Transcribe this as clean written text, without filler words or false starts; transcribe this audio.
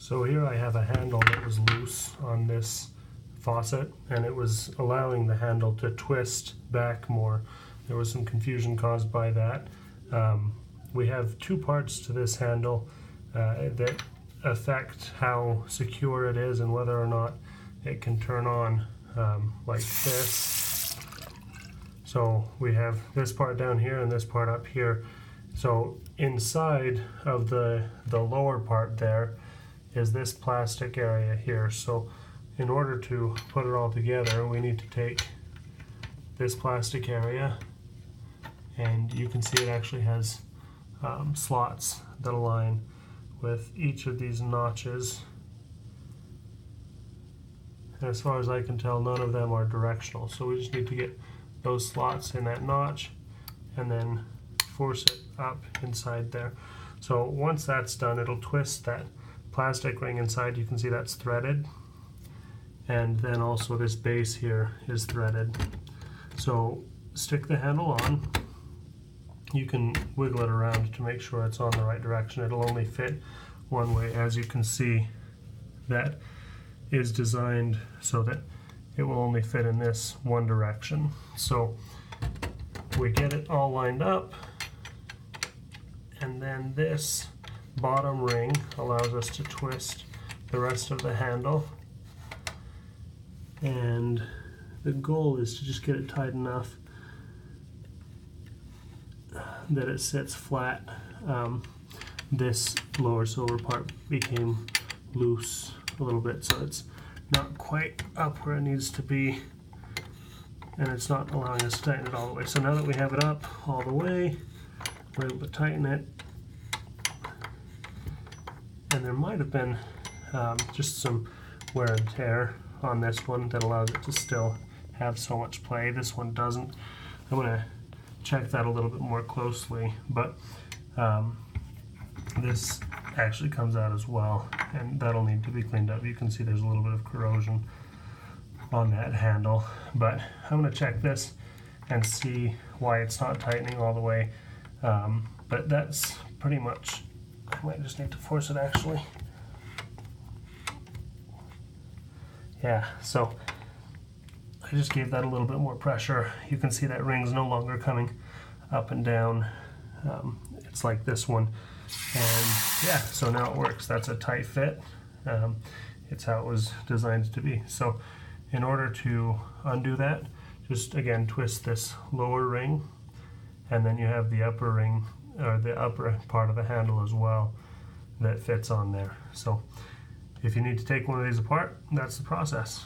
So here I have a handle that was loose on this faucet, and it was allowing the handle to twist back more. There was some confusion caused by that. We have two parts to this handle that affect how secure it is and whether or not it can turn on like this. So we have this part down here and this part up here. So inside of the lower part there is this plastic area here. So in order to put it all together, we need to take this plastic area, and you can see it actually has slots that align with each of these notches. And as far as I can tell, none of them are directional. So we just need to get those slots in that notch and then force it up inside there. So once that's done, it'll twist that plastic ring inside. You can see that's threaded, and then also this base here is threaded. So stick the handle on. You can wiggle it around to make sure it's on the right direction. It'll only fit one way. As you can see, that is designed so that it will only fit in this one direction. So we get it all lined up, and then this bottom ring allows us to twist the rest of the handle, and the goal is to just get it tight enough that it sits flat. This lower silver part became loose a little bit, so it's not quite up where it needs to be, and it's not allowing us to tighten it all the way. So now that we have it up all the way, we're able to tighten it. And there might have been just some wear and tear on this one that allows it to still have so much play. This one doesn't. I'm going to check that a little bit more closely, but this actually comes out as well, and that'll need to be cleaned up. You can see there's a little bit of corrosion on that handle, but I'm going to check this and see why it's not tightening all the way. But that's pretty much, I might just need to force it actually. Yeah, so I just gave that a little bit more pressure. You can see that ring's no longer coming up and down. It's like this one. And yeah, so now it works. That's a tight fit. It's how it was designed to be. So in order to undo that, just again twist this lower ring, and then you have the upper ring, or the upper part of the handle as well, that fits on there. So if you need to take one of these apart, that's the process.